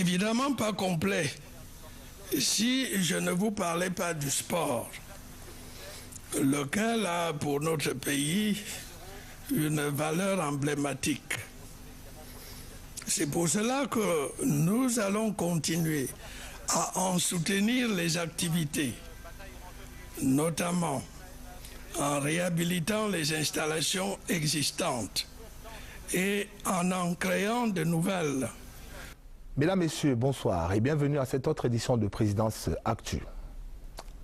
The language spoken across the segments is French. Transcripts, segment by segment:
évidemment pas complet si je ne vous parlais pas du sport, lequel a pour notre pays une valeur emblématique. C'est pour cela que nous allons continuer à en soutenir les activités, notamment en réhabilitant les installations existantes et en créant de nouvelles. Mesdames, Messieurs, bonsoir et bienvenue à cette autre édition de Présidence Actu.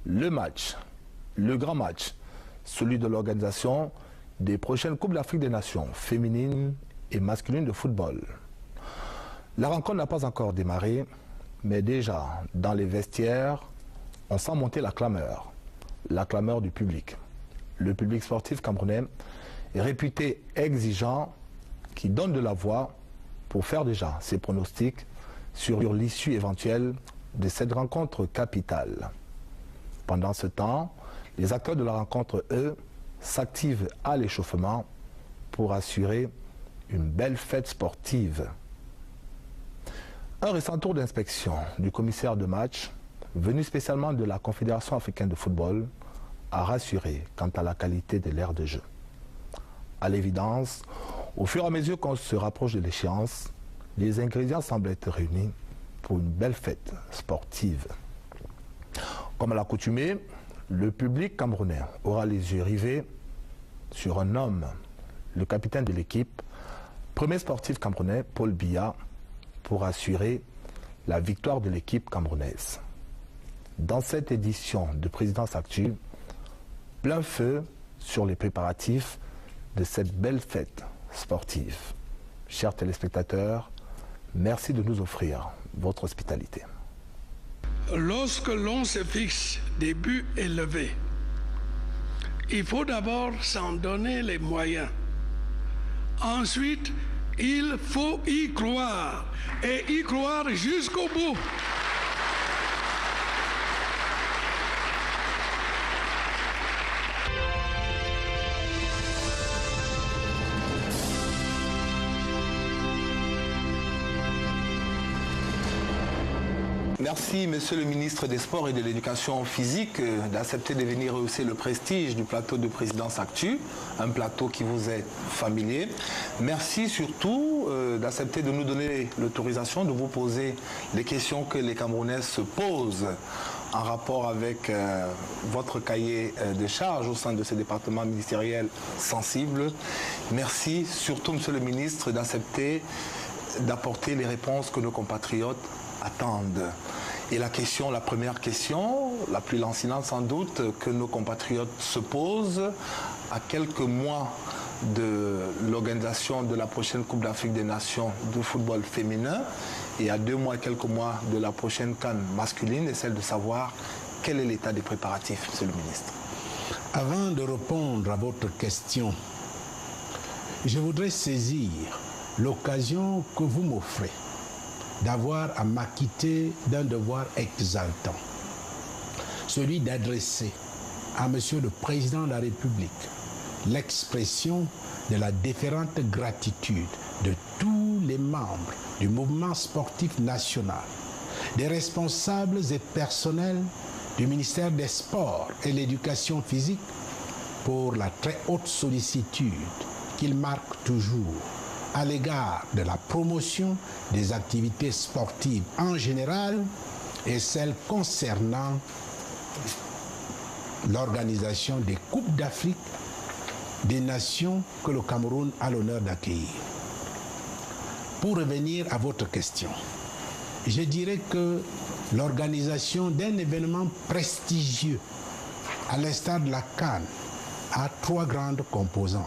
Le match, le grand match, celui de l'organisation des prochaines Coupes d'Afrique des Nations, féminines et masculines de football. La rencontre n'a pas encore démarré, mais déjà, dans les vestiaires, on sent monter la clameur du public. Le public sportif camerounais est réputé exigeant, qui donne de la voix pour faire déjà ses pronostics sur l'issue éventuelle de cette rencontre capitale. Pendant ce temps, les acteurs de la rencontre, eux, s'activent à l'échauffement pour assurer une belle fête sportive. Un récent tour d'inspection du commissaire de match, venu spécialement de la Confédération africaine de football, a rassuré quant à la qualité de l'aire de jeu. À l'évidence, au fur et à mesure qu'on se rapproche de l'échéance, les ingrédients semblent être réunis pour une belle fête sportive. Comme à l'accoutumée, le public camerounais aura les yeux rivés sur un homme, le capitaine de l'équipe, premier sportif camerounais, Paul Biya, pour assurer la victoire de l'équipe camerounaise. Dans cette édition de Présidence Actu, plein feu sur les préparatifs de cette belle fête sportive. Chers téléspectateurs, merci de nous offrir votre hospitalité. Lorsque l'on se fixe des buts élevés, il faut d'abord s'en donner les moyens. Ensuite, il faut y croire, et y croire jusqu'au bout. Merci, Monsieur le ministre des Sports et de l'Éducation physique, d'accepter de venir rehausser le prestige du plateau de Présidence Actu, un plateau qui vous est familier. Merci surtout d'accepter de nous donner l'autorisation de vous poser les questions que les Camerounais se posent en rapport avec votre cahier de charges au sein de ce département ministériel sensible. Merci surtout, Monsieur le ministre, d'accepter d'apporter les réponses que nos compatriotes attendent. Et la première question, la plus lancinante sans doute, que nos compatriotes se posent à quelques mois de l'organisation de la prochaine Coupe d'Afrique des Nations de football féminin et à 2 mois et quelques mois de la prochaine CAN masculine, est celle de savoir quel est l'état des préparatifs, Monsieur le ministre. Avant de répondre à votre question, je voudrais saisir l'occasion que vous m'offrez d'avoir à m'acquitter d'un devoir exaltant, celui d'adresser à Monsieur le Président de la République l'expression de la déférente gratitude de tous les membres du mouvement sportif national, des responsables et personnels du ministère des Sports et de l'Éducation physique pour la très haute sollicitude qu'ils marquent toujours à l'égard de la promotion des activités sportives en général et celles concernant l'organisation des Coupes d'Afrique des Nations que le Cameroun a l'honneur d'accueillir. Pour revenir à votre question, je dirais que l'organisation d'un événement prestigieux à l'instar de la CAN a 3 grandes composantes.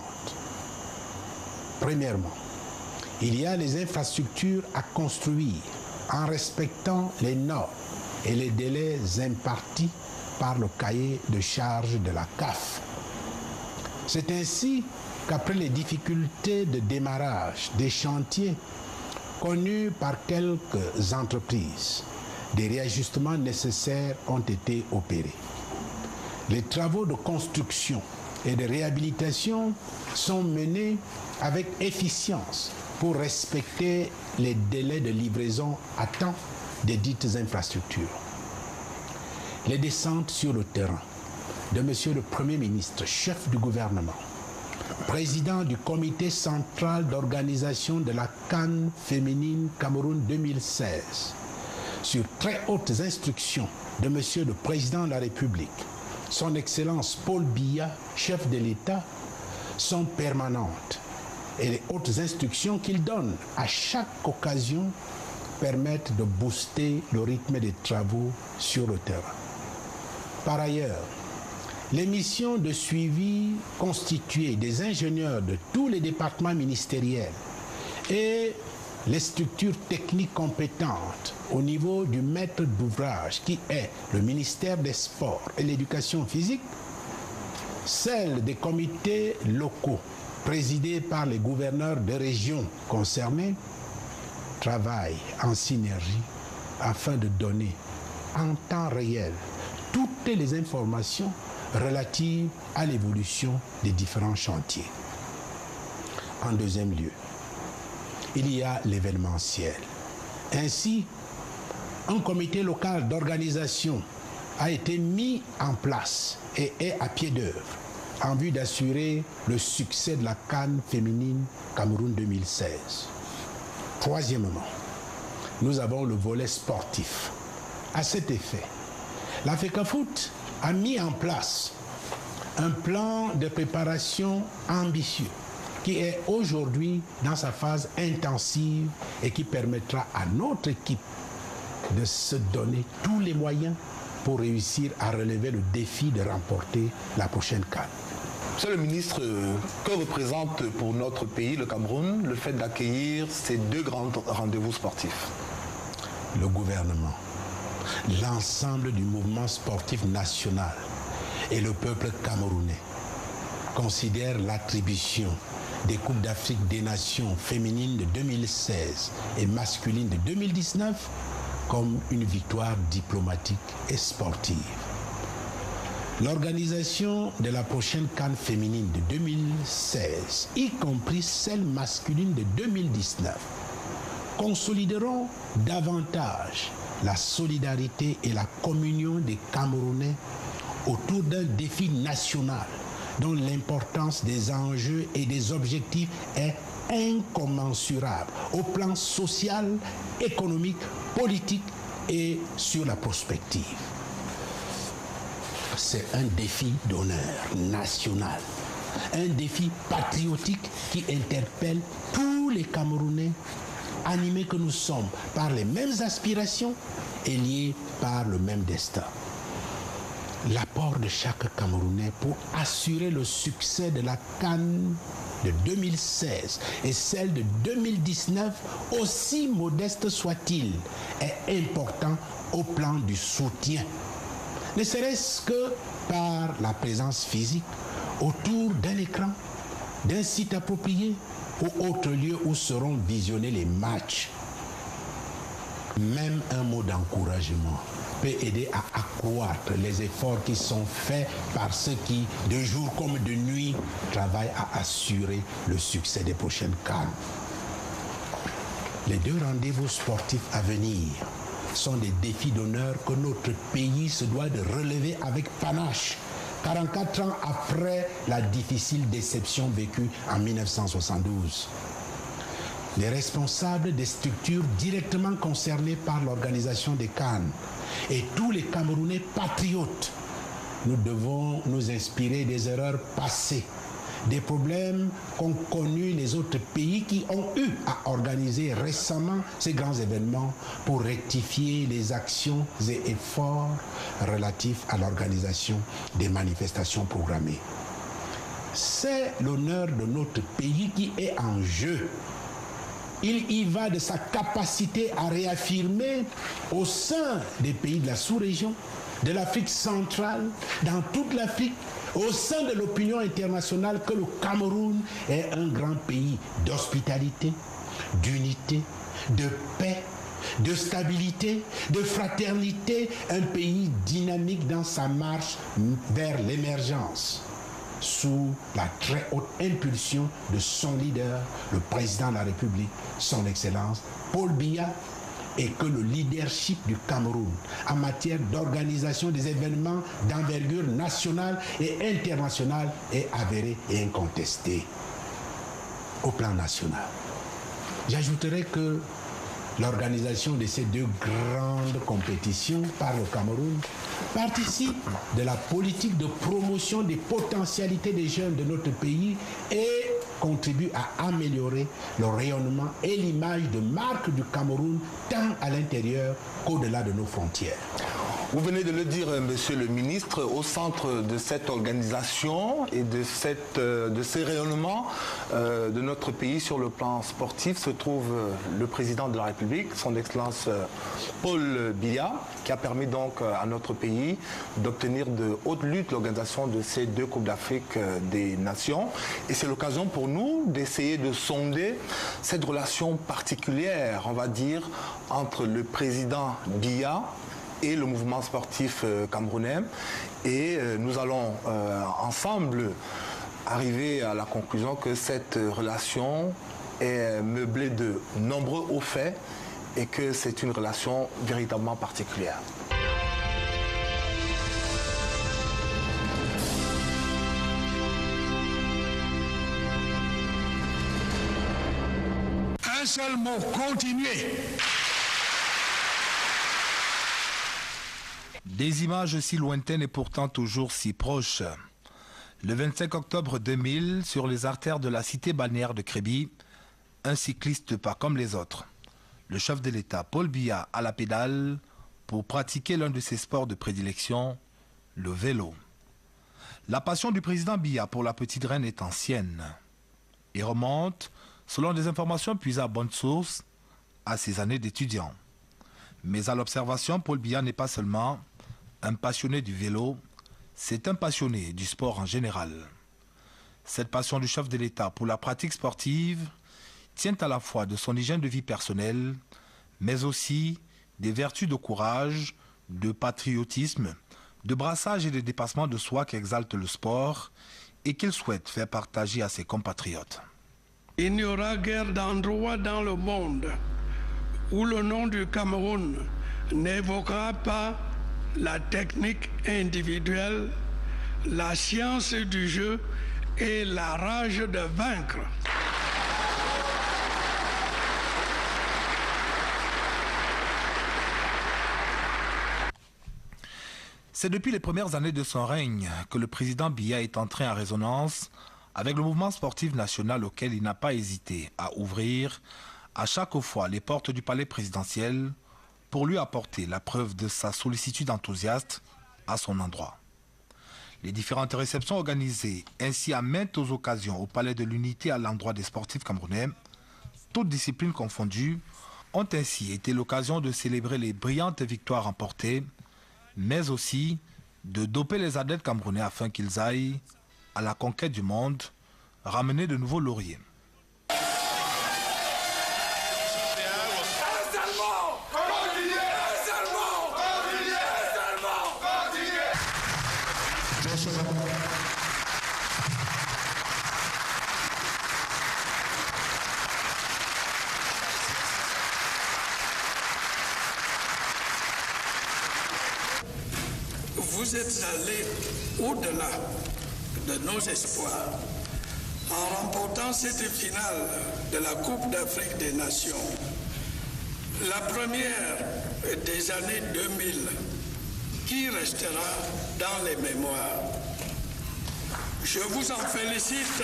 Premièrement, il y a les infrastructures à construire en respectant les normes et les délais impartis par le cahier de charges de la CAF. C'est ainsi qu'après les difficultés de démarrage des chantiers connus par quelques entreprises, des réajustements nécessaires ont été opérés. Les travaux de construction et de réhabilitation sont menés avec efficience pour respecter les délais de livraison à temps des dites infrastructures. Les descentes sur le terrain de Monsieur le Premier ministre, chef du gouvernement, président du comité central d'organisation de la CAN féminine Cameroun 2016, sur très hautes instructions de Monsieur le Président de la République, son Excellence Paul Biya, chef de l'État, sont permanentes et les hautes instructions qu'il donne à chaque occasion permettent de booster le rythme des travaux sur le terrain. Par ailleurs, les missions de suivi constituées des ingénieurs de tous les départements ministériels et les structures techniques compétentes au niveau du maître d'ouvrage qui est le ministère des Sports et l'Éducation physique, celles des comités locaux présidés par les gouverneurs de régions concernées, travaillent en synergie afin de donner en temps réel toutes les informations relatives à l'évolution des différents chantiers. En deuxième lieu, il y a l'événementiel. Ainsi, un comité local d'organisation a été mis en place et est à pied d'œuvre en vue d'assurer le succès de la CAN féminine Cameroun 2016. Troisièmement, nous avons le volet sportif. À cet effet, la FECAFOOT a mis en place un plan de préparation ambitieux qui est aujourd'hui dans sa phase intensive et qui permettra à notre équipe de se donner tous les moyens pour réussir à relever le défi de remporter la prochaine CAN. Monsieur le ministre, que représente pour notre pays, le Cameroun, le fait d'accueillir ces deux grands rendez-vous sportifs? Le gouvernement, l'ensemble du mouvement sportif national et le peuple camerounais considèrent l'attribution des Coupes d'Afrique des Nations féminines de 2016 et masculines de 2019 comme une victoire diplomatique et sportive. L'organisation de la prochaine CAN féminine de 2016, y compris celle masculine de 2019, consolideront davantage la solidarité et la communion des Camerounais autour d'un défi national dont l'importance des enjeux et des objectifs est incommensurable au plan social, économique, politique et sur la prospective. C'est un défi d'honneur national, un défi patriotique qui interpelle tous les Camerounais, animés que nous sommes par les mêmes aspirations et liés par le même destin. L'apport de chaque Camerounais pour assurer le succès de la CAN de 2016 et celle de 2019, aussi modeste soit-il, est important au plan du soutien. Ne serait-ce que par la présence physique autour d'un écran, d'un site approprié ou autre lieu où seront visionnés les matchs. Même un mot d'encouragement peut aider à accroître les efforts qui sont faits par ceux qui, de jour comme de nuit, travaillent à assurer le succès des prochaines CAN. Les deux rendez-vous sportifs à venir sont des défis d'honneur que notre pays se doit de relever avec panache, 44 ans après la difficile déception vécue en 1972. Les responsables des structures directement concernées par l'organisation des CAN et tous les Camerounais patriotes, nous devons nous inspirer des erreurs passées, des problèmes qu'ont connus les autres pays qui ont eu à organiser récemment ces grands événements pour rectifier les actions et efforts relatifs à l'organisation des manifestations programmées. C'est l'honneur de notre pays qui est en jeu. Il y va de sa capacité à réaffirmer au sein des pays de la sous-région, de l'Afrique centrale, dans toute l'Afrique, au sein de l'opinion internationale, que le Cameroun est un grand pays d'hospitalité, d'unité, de paix, de stabilité, de fraternité, un pays dynamique dans sa marche vers l'émergence. sous la très haute impulsion de son leader, le président de la République, son Excellence Paul Biya, et que le leadership du Cameroun en matière d'organisation des événements d'envergure nationale et internationale est avéré et incontesté au plan national. J'ajouterai que l'organisation de ces deux grandes compétitions par le Cameroun participe de la politique de promotion des potentialités des jeunes de notre pays et contribue à améliorer le rayonnement et l'image de marque du Cameroun tant à l'intérieur qu'au-delà de nos frontières. Vous venez de le dire, monsieur le ministre, au centre de cette organisation et de ces rayonnements de notre pays sur le plan sportif se trouve le président de la République, son Excellence Paul Biya, qui a permis donc à notre pays d'obtenir de haute lutte l'organisation de ces deux Coupes d'Afrique des Nations. Et c'est l'occasion pour nous d'essayer de sonder cette relation particulière, on va dire, entre le président Biya et le mouvement sportif camerounais. Et nous allons ensemble arriver à la conclusion que cette relation est meublée de nombreux hauts faits et que c'est une relation véritablement particulière. Un seul mot, continuez. Des images si lointaines et pourtant toujours si proches. Le 25 octobre 2000, sur les artères de la cité balnéaire de Kribi, un cycliste pas comme les autres. Le chef de l'État, Paul Biya, à la pédale pour pratiquer l'un de ses sports de prédilection, le vélo. La passion du président Biya pour la petite reine est ancienne et remonte, selon des informations puisées à bonne source, à ses années d'étudiant. Mais à l'observation, Paul Biya n'est pas seulement un passionné du vélo, c'est un passionné du sport en général. Cette passion du chef de l'État pour la pratique sportive tient à la fois de son hygiène de vie personnelle, mais aussi des vertus de courage, de patriotisme, de brassage et de dépassement de soi qu'exalte le sport et qu'il souhaite faire partager à ses compatriotes. Il n'y aura guère d'endroit dans le monde où le nom du Cameroun n'évoquera pas la technique individuelle, la science du jeu et la rage de vaincre. C'est depuis les premières années de son règne que le président Biya est entré en résonance avec le mouvement sportif national auquel il n'a pas hésité à ouvrir à chaque fois les portes du palais présidentiel pour lui apporter la preuve de sa sollicitude enthousiaste à son endroit. Les différentes réceptions organisées ainsi à maintes occasions au Palais de l'Unité à l'endroit des sportifs camerounais, toutes disciplines confondues, ont ainsi été l'occasion de célébrer les brillantes victoires remportées, mais aussi de doper les athlètes camerounais afin qu'ils aillent à la conquête du monde, ramener de nouveaux lauriers. Vous êtes allés au-delà de nos espoirs en remportant cette finale de la Coupe d'Afrique des Nations, la première des années 2000, qui restera dans les mémoires. Je vous en félicite.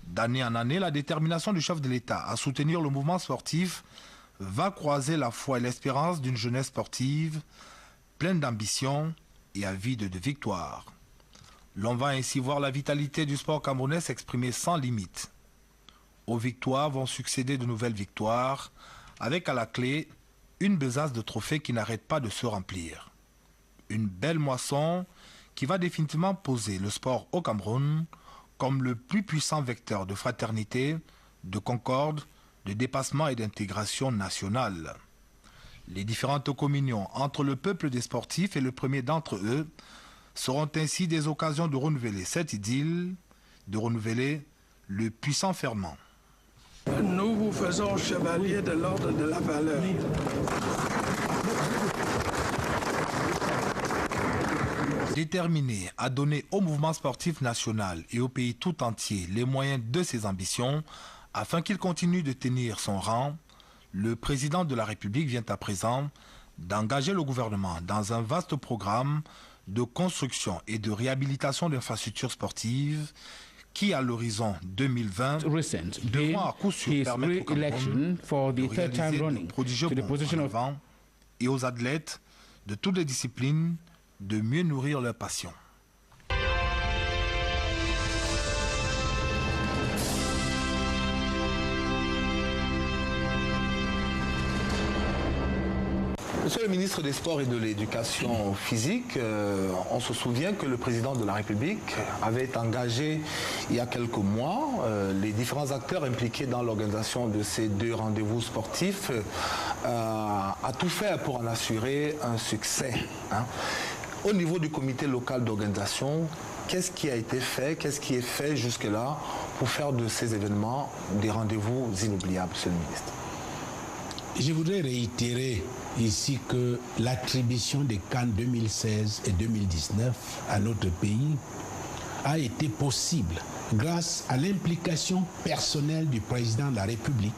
D'année en année, la détermination du chef de l'État à soutenir le mouvement sportif va croiser la foi et l'espérance d'une jeunesse sportive pleine d'ambition et avide de victoire. L'on va ainsi voir la vitalité du sport camerounais s'exprimer sans limite. Aux victoires vont succéder de nouvelles victoires, avec à la clé une besace de trophées qui n'arrête pas de se remplir. Une belle moisson qui va définitivement poser le sport au Cameroun comme le plus puissant vecteur de fraternité, de concorde, de dépassement et d'intégration nationale. Les différentes communions entre le peuple des sportifs et le premier d'entre eux seront ainsi des occasions de renouveler cette idylle, de renouveler le puissant ferment. Nous vous faisons chevalier de l'ordre de la valeur. Déterminé à donner au mouvement sportif national et au pays tout entier les moyens de ses ambitions afin qu'il continue de tenir son rang, le président de la République vient à présent d'engager le gouvernement dans un vaste programme de construction et de réhabilitation d'infrastructures sportives qui, à l'horizon 2020, devront à coup sûr permettre au Cameroun de réaliser de prodigieux bons en avant et aux athlètes de toutes les disciplines de mieux nourrir leur passion. Monsieur le ministre des Sports et de l'Éducation physique, on se souvient que le président de la République avait engagé il y a quelques mois les différents acteurs impliqués dans l'organisation de ces deux rendez-vous sportifs à tout faire pour en assurer un succès. Au niveau du comité local d'organisation, qu'est-ce qui a été fait, qu'est-ce qui est fait jusque-là pour faire de ces événements des rendez-vous inoubliables, monsieur le ministre? Je voudrais réitérer ici que l'attribution des CAN 2016 et 2019 à notre pays a été possible grâce à l'implication personnelle du président de la République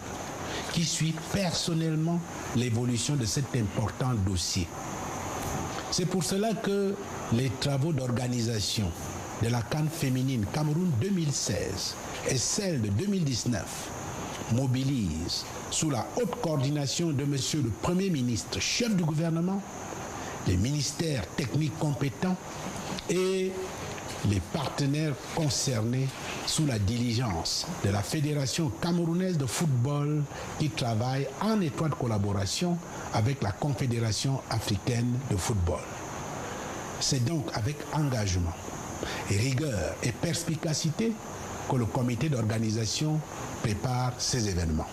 qui suit personnellement l'évolution de cet important dossier. C'est pour cela que les travaux d'organisation de la CAN féminine Cameroun 2016 et celle de 2019 mobilisent sous la haute coordination de Monsieur le Premier ministre, chef du gouvernement, les ministères techniques compétents et les partenaires concernés sous la diligence de la Fédération camerounaise de football qui travaille en étroite collaboration avec la Confédération africaine de football. C'est donc avec engagement, rigueur et perspicacité que le comité d'organisation prépare ces événements.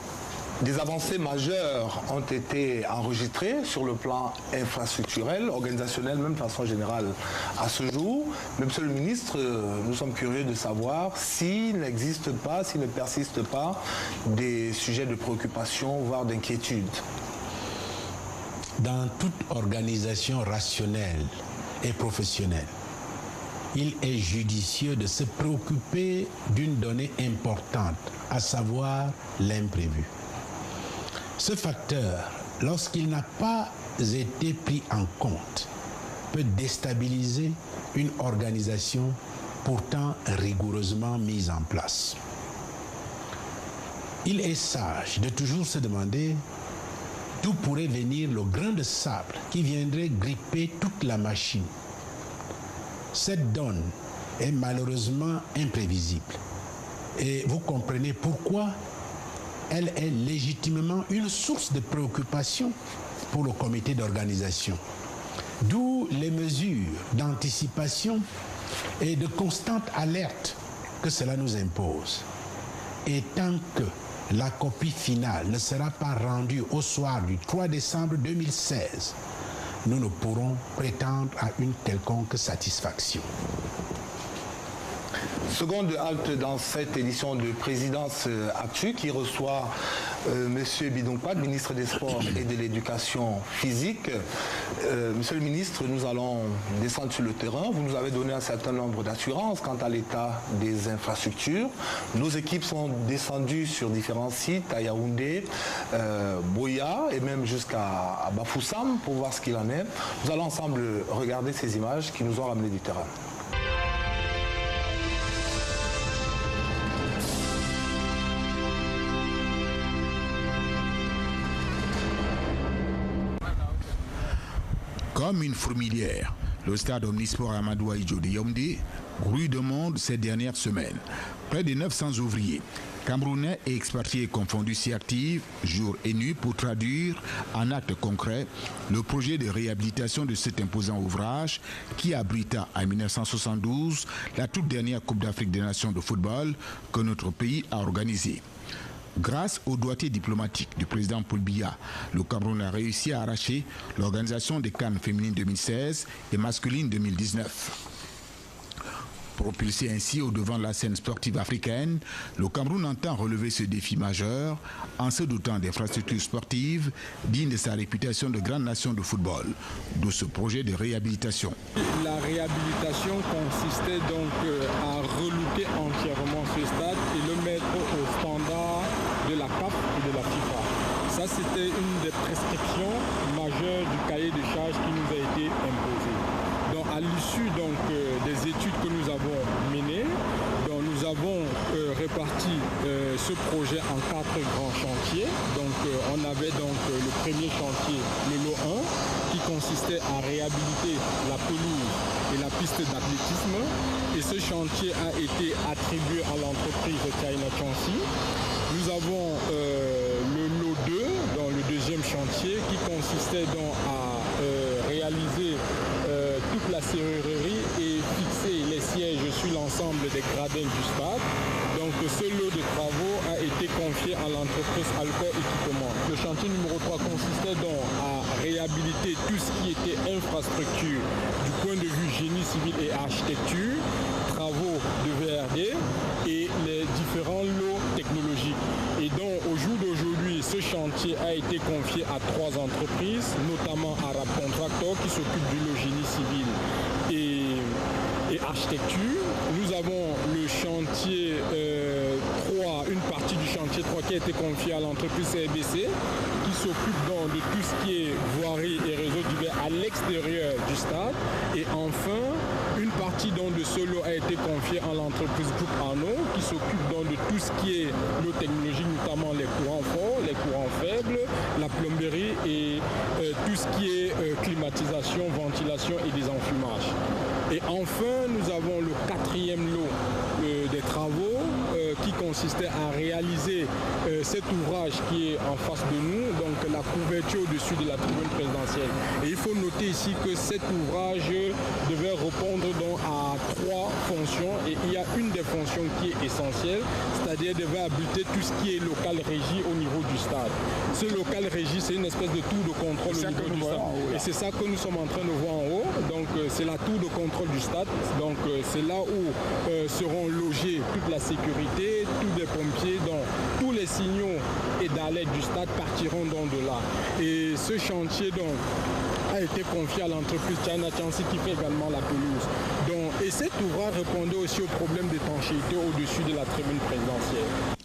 Des avancées majeures ont été enregistrées sur le plan infrastructurel, organisationnel, même de façon générale à ce jour. Mais monsieur le ministre, nous sommes curieux de savoir s'il n'existe pas, s'il ne persiste pas des sujets de préoccupation, voire d'inquiétude. Dans toute organisation rationnelle et professionnelle, il est judicieux de se préoccuper d'une donnée importante, à savoir l'imprévu. Ce facteur, lorsqu'il n'a pas été pris en compte, peut déstabiliser une organisation pourtant rigoureusement mise en place. Il est sage de toujours se demander d'où pourrait venir le grain de sable qui viendrait gripper toute la machine. Cette donne est malheureusement imprévisible et vous comprenez pourquoi elle est légitimement une source de préoccupation pour le comité d'organisation. D'où les mesures d'anticipation et de constante alerte que cela nous impose. Et tant que la copie finale ne sera pas rendue au soir du 3 décembre 2016, nous ne pourrons prétendre à une quelconque satisfaction. Seconde halte dans cette édition de Présidence Actu qui reçoit M. Bidounkouad, ministre des Sports et de l'Éducation physique. Monsieur le ministre, nous allons descendre sur le terrain. Vous nous avez donné un certain nombre d'assurances quant à l'état des infrastructures. Nos équipes sont descendues sur différents sites, à Yaoundé, Boya et même jusqu'à Bafoussam pour voir ce qu'il en est. Nous allons ensemble regarder ces images qui nous ont ramené du terrain. Comme une fourmilière, Le stade omnisport Amadou Ahidjo de Yaoundé grouille de monde ces dernières semaines. Près de 900 ouvriers, camerounais et expatriés confondus s'y activent jour et nuit pour traduire en actes concrets le projet de réhabilitation de cet imposant ouvrage qui abrita en 1972 la toute dernière Coupe d'Afrique des Nations de football que notre pays a organisée. Grâce au doigté diplomatique du président Paul Biya, le Cameroun a réussi à arracher l'organisation des CAN féminines 2016 et masculines 2019. Propulsé ainsi au devant de la scène sportive africaine, le Cameroun entend relever ce défi majeur en se dotant d'infrastructures sportives dignes de sa réputation de grande nation de football, d'où ce projet de réhabilitation. La réhabilitation consistait donc à relooker entièrement ce stade et le mettre au standard de la CAF et de la FIFA. Ça, c'était une des prescriptions majeures du cahier de charges qui nous a été imposé. Donc, à l'issue des études que nous avons menées, nous avons réparti ce projet en 4 grands chantiers. Donc, on avait le premier chantier, le lot 1, qui consistait à réhabiliter la pelouse et la piste d'athlétisme. Et ce chantier a été attribué à l'entreprise China Chancy. Nous avons le lot 2, dans le deuxième chantier, qui consistait à réaliser toute la serrurerie et fixer les sièges sur l'ensemble des gradins du stade. Donc ce lot de travaux a été confié à l'entreprise Alcor Équipement. Le chantier numéro 3 consistait donc à réhabiliter tout ce qui était infrastructure du point de vue génie civil et architecture, travaux de VRD et les différents lots technologiques. Et donc au jour d'aujourd'hui, ce chantier a été confié à 3 entreprises, notamment Arab Contractor qui s'occupe du lot génie civil et architecture. Nous avons le chantier 3, une partie du chantier 3 qui a été confiée à l'entreprise CBC qui s'occupe donc de tout ce qui est voirie et réseau divers à l'extérieur du stade. Et enfin, une partie donc de ce lot a été confiée à l'entreprise Groupe Arnaud qui s'occupe donc de tout ce qui est l'eau technologique, notamment les courants forts, les courants faibles, la plomberie et tout ce qui est climatisation, ventilation et désenfumage. Et enfin, nous avons le 4e lot des travaux qui consistait à réaliser cet ouvrage qui est en face de nous, donc la couverture au-dessus de la tribune présidentielle. Et il faut noter ici que cet ouvrage devait répondre donc à 3 fonctions et il y a une des fonctions qui est essentielle, c'est-à-dire devait abriter tout ce qui est local régie au niveau du stade. Ce local régie, c'est une espèce de tour de contrôle au niveau du stade. Et c'est ça que nous sommes en train de voir en haut. Donc c'est la tour de contrôle du stade. Donc c'est là où seront logés toute la sécurité, tous les pompiers, donc tous les signaux et d'alerte du stade partiront donc de là. Et ce chantier donc a été confié à l'entreprise China Chancy qui fait également la pelouse. Donc, et cet ouvrage répondait aussi au problème d'étanchéité au-dessus de la tribune présidentielle.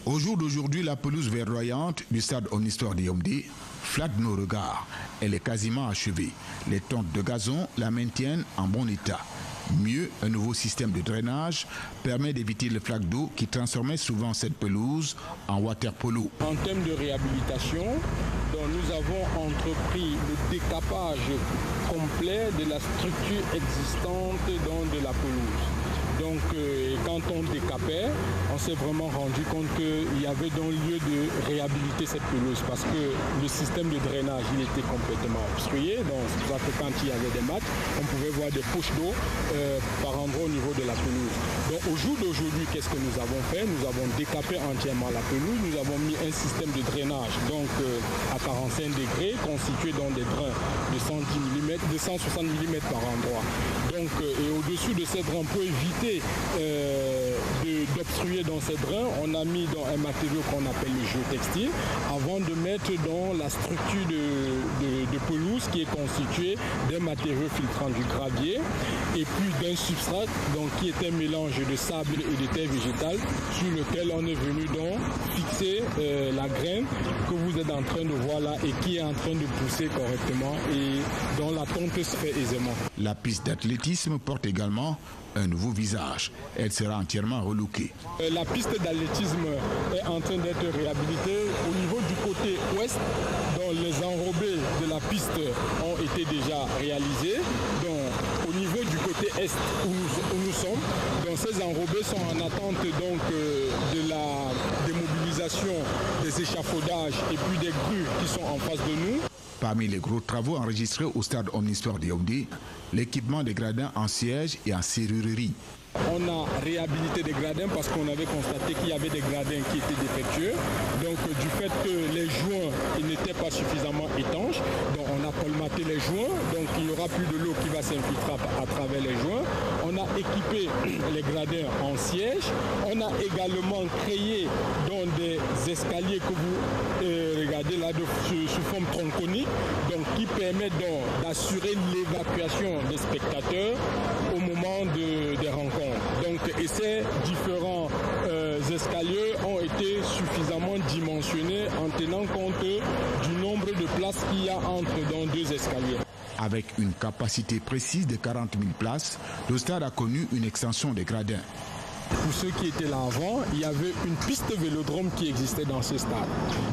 Au jour d'aujourd'hui, la pelouse verdoyante du stade omnisport de Yaoundé flatte nos regards. Elle est quasiment achevée. Les tontes de gazon la maintiennent en bon état. Mieux, un nouveau système de drainage permet d'éviter le flaque d'eau qui transformait souvent cette pelouse en water polo. En termes de réhabilitation, donc nous avons entrepris le décapage complet de la structure existante de la pelouse. Donc quand on décapait, on s'est vraiment rendu compte qu'il y avait donc lieu de réhabiliter cette pelouse parce que le système de drainage il était complètement obstrué. Donc c'est pour ça que quand il y avait des matchs, on pouvait voir des poches d'eau par endroit au niveau de la pelouse. Donc au jour d'aujourd'hui, qu'est-ce que nous avons fait? Nous avons décapé entièrement la pelouse, nous avons mis un système de drainage donc à 45 degrés constitué dans des drains de 110 mm, de 160 mm par endroit. Donc et au-dessus de ces drains, pour éviter d'obstruer dans ces drains, on a mis dans un matériau qu'on appelle le géotextile avant de mettre dans la structure de pelouse qui est constituée d'un matériau filtrant du gravier et puis d'un substrat donc, qui est un mélange de sable et de terre végétale sur lequel on est venu donc fixer la graine que vous êtes en train de voir là et qui est en train de pousser correctement et dont la tonte se fait aisément. La piste d'athlétisme porte également un nouveau visage. Elle sera entièrement relookée. La piste d'athlétisme est en train d'être réhabilitée au niveau du côté ouest, dont les enrobés de la piste ont été déjà réalisés. Donc côté est où nous sommes. Donc ces enrobés sont en attente donc, de la démobilisation des échafaudages et puis des grues qui sont en face de nous. Parmi les gros travaux enregistrés au stade Omnisport de Yaoundé, l'équipement des gradins en siège et en serrurerie. On a réhabilité des gradins parce qu'on avait constaté qu'il y avait des gradins qui étaient défectueux. Donc du fait que les joints n'étaient pas suffisamment étanches, donc on a colmaté les joints, donc il n'y aura plus de l'eau qui va s'infiltrer à travers les joints. On a équipé les gradins en siège. On a également créé donc, des escaliers que vous regardez là sous forme tronconique, donc qui permettent d'assurer l'évacuation des spectateurs au moment des rencontres. Donc, et ces différents escaliers ont été suffisamment dimensionnés en tenant compte du nombre de places qu'il y a entre dans deux escaliers. Avec une capacité précise de 40 000 places, le stade a connu une extension des gradins. Pour ceux qui étaient là avant, il y avait une piste vélodrome qui existait dans ce stade.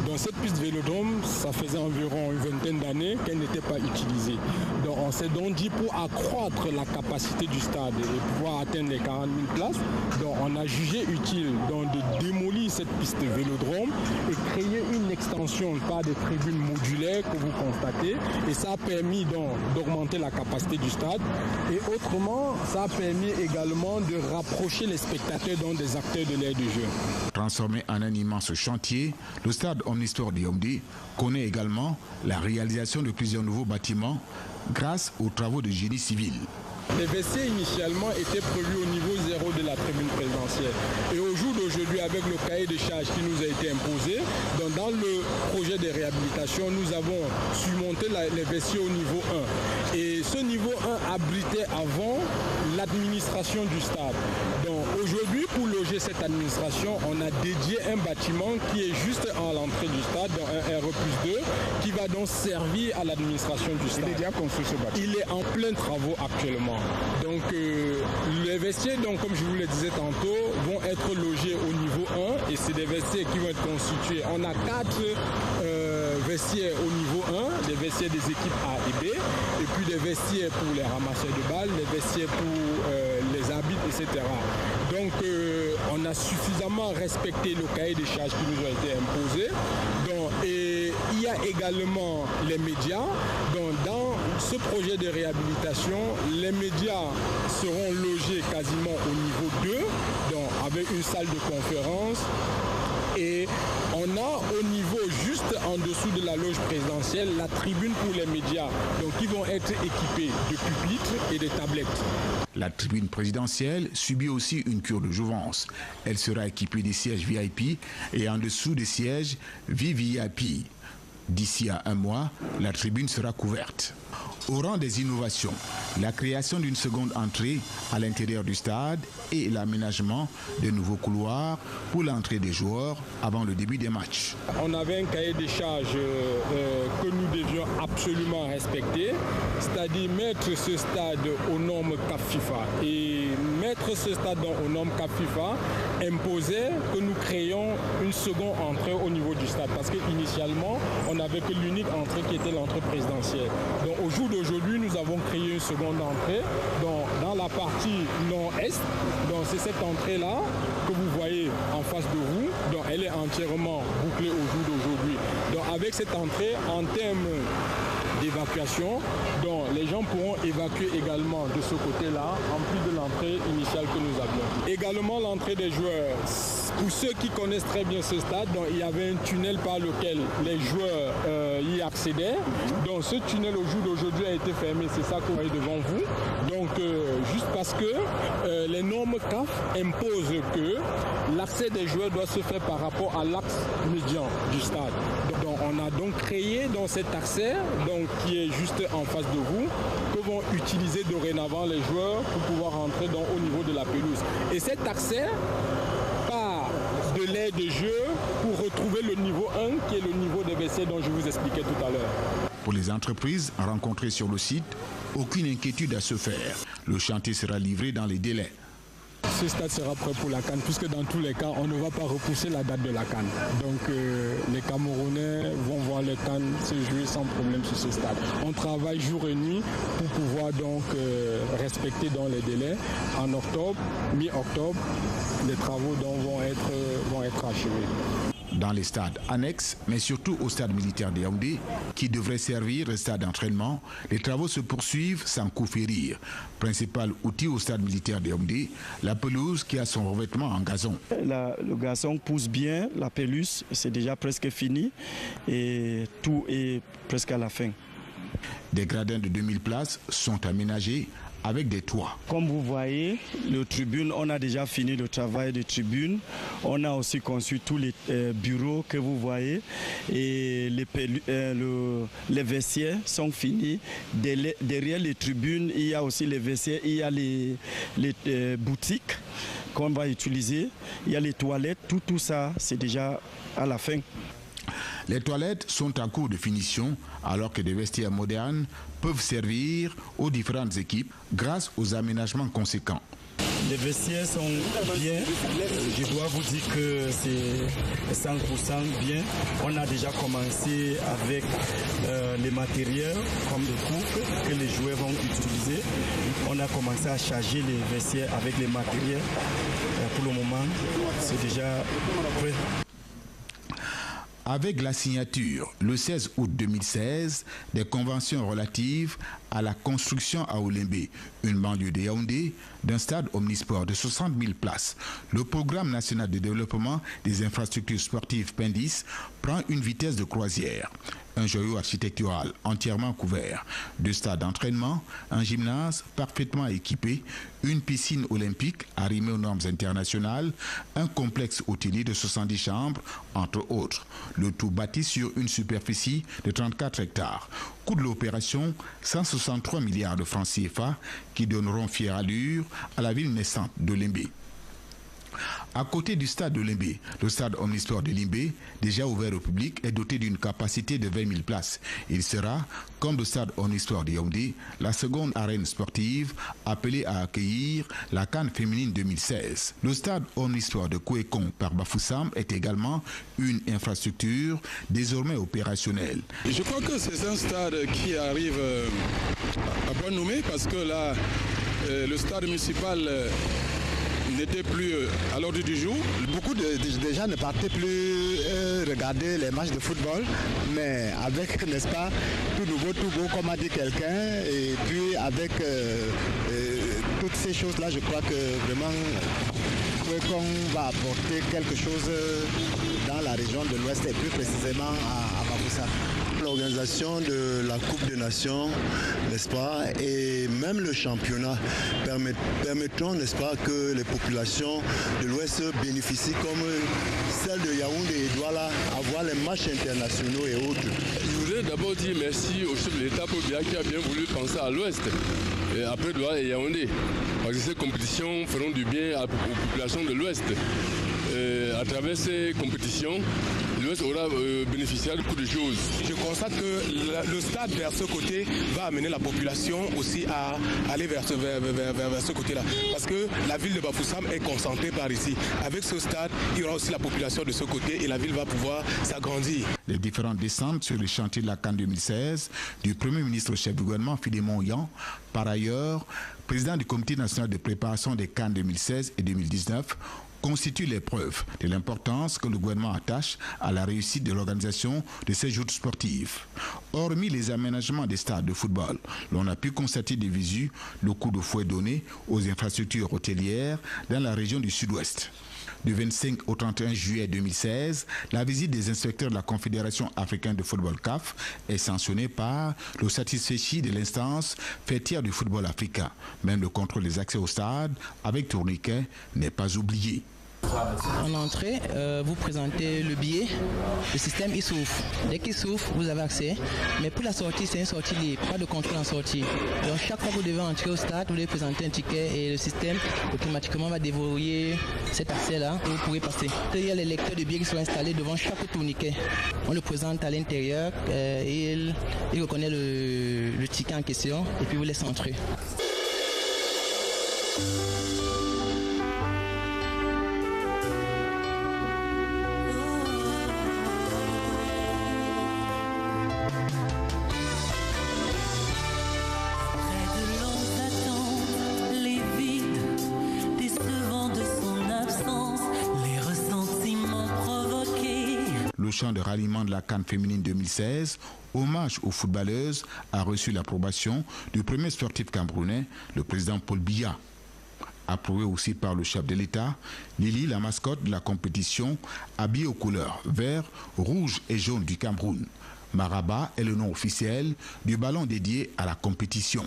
Dans cette piste vélodrome, ça faisait environ une vingtaine d'années qu'elle n'était pas utilisée. Donc on s'est donc dit pour accroître la capacité du stade et pouvoir atteindre les 40 000 places, donc on a jugé utile donc, de démolir cette piste vélodrome et créer une extension par des tribunes modulaires que vous constatez. Et ça a permis donc d'augmenter la capacité du stade. Et autrement, ça a permis également de rapprocher les spectateurs dans des acteurs de l'aire de jeu. Transformé en un immense chantier, le stade Omnisport de Yaoundé connaît également la réalisation de plusieurs nouveaux bâtiments grâce aux travaux de génie civil. Les WC initialement étaient prévus au niveau 0 de la tribune présidentielle. Et au jour d'aujourd'hui, avec le cahier de charges qui nous a été imposé, donc dans le projet de réhabilitation, nous avons surmonté les WC au niveau 1. Et ce niveau 1 abritait avant l'administration du stade. Donc aujourd'hui, pour loger cette administration, on a dédié un bâtiment qui est juste à l'entrée du stade, dans un RE+2, qui va donc servir à l'administration du stade. Il est déjà construit ce bâtiment. Il est en plein travaux actuellement. Donc les vestiaires, donc, comme je vous le disais tantôt, vont être logés au niveau 1 et c'est des vestiaires qui vont être constitués. On a 4 vestiaires au niveau 1, des vestiaires des équipes A et B, et puis des vestiaires pour les ramasseurs de balles, des vestiaires pour les arbitres, etc. Donc on a suffisamment respecté le cahier des charges qui nous a été imposé. Donc, et il y a également les médias. Donc, dans ce projet de réhabilitation, les médias seront logés quasiment au niveau 2, donc avec une salle de conférence. Et on a au niveau juste en dessous de la loge présidentielle la tribune pour les médias, donc qui vont être équipés de pupitres et de tablettes. La tribune présidentielle subit aussi une cure de jouvence. Elle sera équipée des sièges VIP et en dessous des sièges VVIP. D'ici à un mois, la tribune sera couverte. Au rang des innovations, la création d'une seconde entrée à l'intérieur du stade et l'aménagement de nouveaux couloirs pour l'entrée des joueurs avant le début des matchs. On avait un cahier des charges que nous devions absolument respecter, c'est-à-dire mettre ce stade aux normes CAF FIFA. Et mettre ce stade aux normes CAF FIFA imposait que nous créions une seconde entrée au niveau du stade, parce qu'initialement, on n'avait que l'unique entrée qui était l'entrée présidentielle. Donc au jour d'aujourd'hui, nous avons créé une seconde entrée dans la partie nord-est. Donc c'est cette entrée-là que vous voyez en face de vous. Donc elle est entièrement bouclée au jour d'aujourd'hui. Donc avec cette entrée, en termes d'évacuation, donc les gens pourront évacuer également de ce côté-là, en plus de l'entrée initiale que nous avions. Également l'entrée des joueurs. Pour ceux qui connaissent très bien ce stade, donc, il y avait un tunnel par lequel les joueurs y accédaient. Donc ce tunnel au jour d'aujourd'hui a été fermé, c'est ça que vous voyez devant vous. Donc juste parce que les normes CAF imposent que l'accès des joueurs doit se faire par rapport à l'axe médian du stade. Donc on a donc créé dans cet accès, donc, qui est juste en face de vous, que vont utiliser dorénavant les joueurs pour pouvoir rentrer au niveau de la pelouse. Et cet accès part de l'aire de jeu pour retrouver le niveau 1 qui est le niveau des WC dont je vous expliquais tout à l'heure. Pour les entreprises rencontrées sur le site, aucune inquiétude à se faire. Le chantier sera livré dans les délais. ce stade sera prêt pour la CAN, puisque dans tous les cas, on ne va pas repousser la date de la CAN. Donc les Camerounais vont voir le CAN se jouer sans problème sur ce stade. On travaille jour et nuit pour pouvoir donc respecter dans les délais. En octobre, mi-octobre, les travaux donc vont être achevés. Dans les stades annexes, mais surtout au stade militaire de Yaoundé, qui devrait servir de stade d'entraînement, les travaux se poursuivent sans coup férir. Principal outil au stade militaire de Yaoundé, la pelouse qui a son revêtement en gazon. Le gazon pousse bien, la pelouse c'est déjà presque fini et tout est presque à la fin. Des gradins de 2000 places sont aménagés avec des toits. Comme vous voyez, le tribune, on a déjà fini le travail de tribune. On a aussi conçu tous les bureaux que vous voyez et les vestiaires sont finis. Derrière les tribunes, il y a aussi les vestiaires, il y a les boutiques qu'on va utiliser. Il y a les toilettes, tout ça, c'est déjà à la fin. Les toilettes sont en cours de finition alors que des vestiaires modernes peuvent servir aux différentes équipes grâce aux aménagements conséquents. Les vestiaires sont bien, je dois vous dire que c'est 100% bien. On a déjà commencé avec les matériels comme le coupe que les joueurs vont utiliser. On a commencé à charger les vestiaires avec les matériels. Pour le moment, c'est déjà prêt. Avec la signature, le 16 août 2016, des conventions relatives à la construction à Oulembe, une banlieue de Yaoundé, d'un stade omnisport de 60 000 places, le programme national de développement des infrastructures sportives PENDIS prend une vitesse de croisière. Un joyau architectural entièrement couvert, 2 stades d'entraînement, un gymnase parfaitement équipé, une piscine olympique arrimée aux normes internationales, un complexe hôtelier de 70 chambres, entre autres. Le tout bâti sur une superficie de 34 hectares. Coût de l'opération, 163 milliards de francs CFA qui donneront fière allure à la ville naissante de Limbé. À côté du stade de Limbé, le stade omnisport de Limbé, déjà ouvert au public, est doté d'une capacité de 20 000 places. Il sera, comme le stade omnisport de Yaoundé, la seconde arène sportive appelée à accueillir la CAN féminine 2016. Le stade omnisport de Kouékon par Bafoussam est également une infrastructure désormais opérationnelle. Je crois que c'est un stade qui arrive à bon nommer parce que là, le stade municipal n'était plus à l'ordre du jour. Beaucoup de gens ne partaient plus regarder les matchs de football, mais avec, n'est-ce pas, tout nouveau, tout beau, comme a dit quelqu'un, et puis avec toutes ces choses-là, je crois que vraiment qu'on va apporter quelque chose dans la région de l'Ouest et plus précisément à Bafoussam. L'organisation de la Coupe des Nations, n'est-ce pas, et même le championnat permettront, n'est-ce pas, que les populations de l'Ouest bénéficient comme celle de Yaoundé et Douala, avoir les matchs internationaux et autres. Je voudrais d'abord dire merci au chef de l'État qui a bien voulu penser à l'Ouest, et après Douala et Yaoundé, parce que ces compétitions feront du bien aux populations de l'Ouest. À travers ces compétitions, l'Ouest aura bénéficié de beaucoup de choses. Je constate que le stade vers ce côté va amener la population aussi à aller vers ce côté-là. Parce que la ville de Bafoussam est concentrée par ici. Avec ce stade, il y aura aussi la population de ce côté et la ville va pouvoir s'agrandir. Les différentes descentes sur le chantier de la CAN 2016 du Premier ministre chef du gouvernement Philémon Yan, par ailleurs, président du Comité national de préparation des CAN 2016 et 2019, constitue les preuves de l'importance que le gouvernement attache à la réussite de l'organisation de ces joutes sportives. Hormis les aménagements des stades de football, l'on a pu constater de visu le coup de fouet donné aux infrastructures hôtelières dans la région du Sud-Ouest. Du 25 au 31 juillet 2016, la visite des inspecteurs de la Confédération africaine de football CAF est sanctionnée par le satisfecit de l'instance fêtière du football africain. Même le contrôle des accès au stade avec tourniquet n'est pas oublié. En entrée, vous présentez le billet, le système il s'ouvre. Dès qu'il s'ouvre, vous avez accès. Mais pour la sortie, c'est une sortie libre, pas de contrôle en sortie. Donc chaque fois que vous devez entrer au stade, vous devez présenter un ticket et le système automatiquement va déverrouiller cet accès-là et vous pourrez passer. Il y a les lecteurs de billets qui sont installés devant chaque tourniquet. On le présente à l'intérieur et il reconnaît le ticket en question et puis vous laisse entrer. le chant de ralliement de la CAN féminine 2016, hommage aux footballeuses, a reçu l'approbation du premier sportif camerounais, le président Paul Biya. Approuvé aussi par le chef de l'État, Lily, la mascotte de la compétition, habillée aux couleurs vert, rouge et jaune du Cameroun. Maraba est le nom officiel du ballon dédié à la compétition.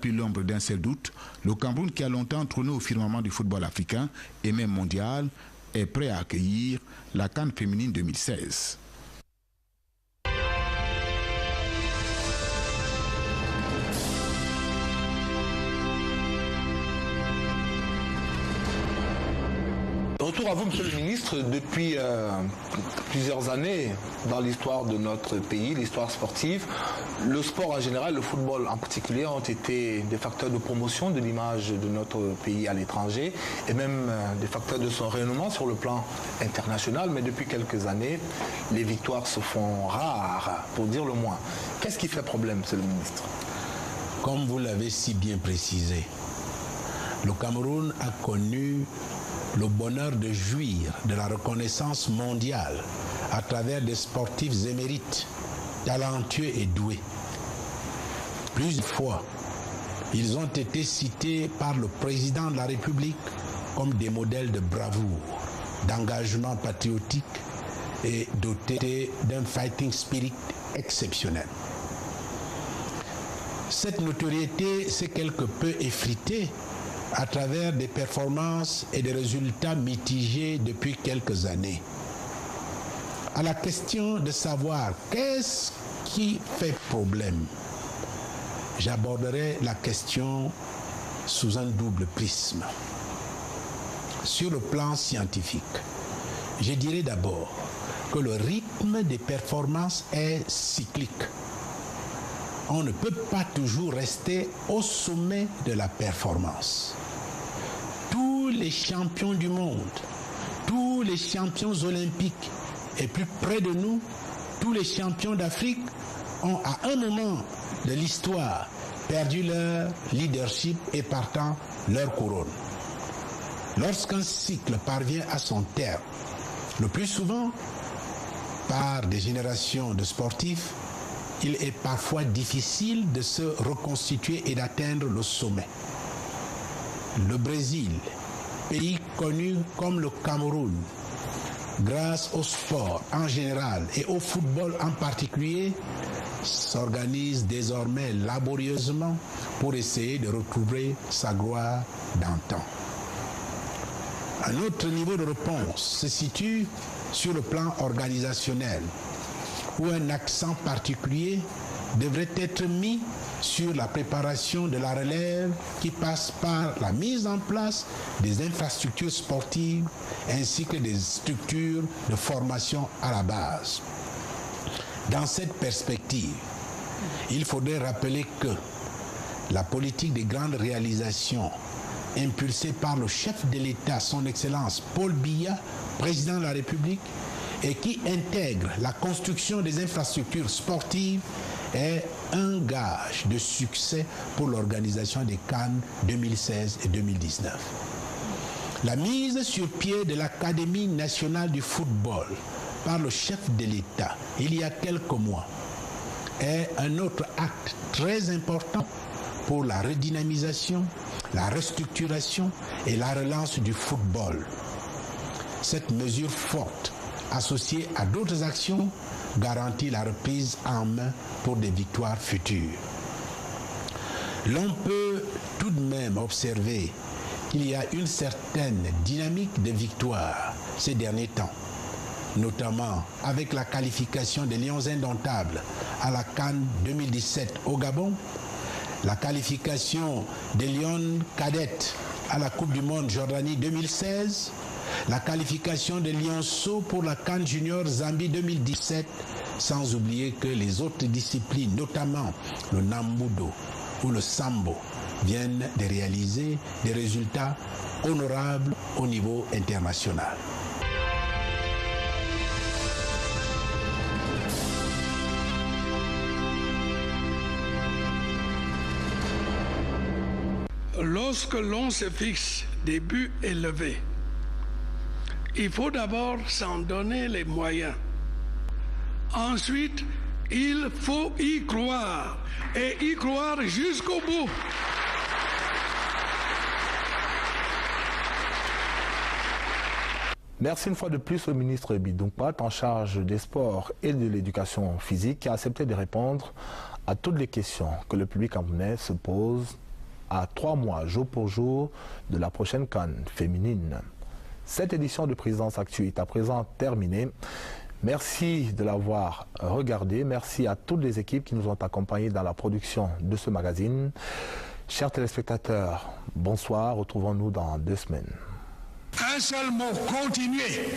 Plus l'ombre d'un seul doute, le Cameroun, qui a longtemps trôné au firmament du football africain et même mondial, est prêt à accueillir la CAN féminine 2016. Retour à vous, Monsieur le Ministre. Depuis plusieurs années, dans l'histoire de notre pays, l'histoire sportive, le sport en général, le football en particulier, ont été des facteurs de promotion de l'image de notre pays à l'étranger et même des facteurs de son rayonnement sur le plan international. Mais depuis quelques années, les victoires se font rares, pour dire le moins. Qu'est-ce qui fait problème, Monsieur le Ministre? Comme vous l'avez si bien précisé, le Cameroun a connu le bonheur de jouir de la reconnaissance mondiale à travers des sportifs émérites, talentueux et doués. Plusieurs fois, ils ont été cités par le président de la République comme des modèles de bravoure, d'engagement patriotique et dotés d'un fighting spirit exceptionnel. Cette notoriété s'est quelque peu effritée à travers des performances et des résultats mitigés depuis quelques années. À la question de savoir qu'est-ce qui fait problème, j'aborderai la question sous un double prisme. Sur le plan scientifique, je dirais d'abord que le rythme des performances est cyclique. On ne peut pas toujours rester au sommet de la performance. Tous les champions du monde, tous les champions olympiques et plus près de nous, tous les champions d'Afrique ont à un moment de l'histoire perdu leur leadership et partant leur couronne. Lorsqu'un cycle parvient à son terme, le plus souvent par des générations de sportifs, il est parfois difficile de se reconstituer et d'atteindre le sommet. Le Brésil, pays connu comme le Cameroun, grâce au sport en général et au football en particulier, s'organise désormais laborieusement pour essayer de retrouver sa gloire d'antan. Un autre niveau de réponse se situe sur le plan organisationnel, où un accent particulier devrait être mis sur la préparation de la relève qui passe par la mise en place des infrastructures sportives ainsi que des structures de formation à la base. Dans cette perspective, il faudrait rappeler que la politique des grandes réalisations impulsée par le chef de l'État, son Excellence Paul Biya, président de la République, et qui intègre la construction des infrastructures sportives est un gage de succès pour l'organisation des CAN 2016 et 2019. La mise sur pied de l'Académie nationale du football par le chef de l'État il y a quelques mois est un autre acte très important pour la redynamisation, la restructuration et la relance du football. Cette mesure forte, associée à d'autres actions, garantit la reprise en main pour des victoires futures. L'on peut tout de même observer qu'il y a une certaine dynamique de victoire ces derniers temps, notamment avec la qualification des Lions indomptables à la CAN 2017 au Gabon, la qualification des Lions cadettes à la Coupe du Monde Jordanie 2016, la qualification des Lionceaux pour la CAN Junior Zambie 2017, sans oublier que les autres disciplines, notamment le Nambudo ou le Sambo, viennent de réaliser des résultats honorables au niveau international. Lorsque l'on se fixe des buts élevés, il faut d'abord s'en donner les moyens. Ensuite, il faut y croire, et y croire jusqu'au bout. Merci une fois de plus au ministre Bidounkpat en charge des sports et de l'éducation physique qui a accepté de répondre à toutes les questions que le public camerounais se pose à 3 mois, jour pour jour, de la prochaine CAN féminine. Cette édition de Présidence Actu est à présent terminée. Merci de l'avoir regardé. Merci à toutes les équipes qui nous ont accompagnés dans la production de ce magazine. Chers téléspectateurs, bonsoir. Retrouvons-nous dans 2 semaines. Un seul mot, continuez.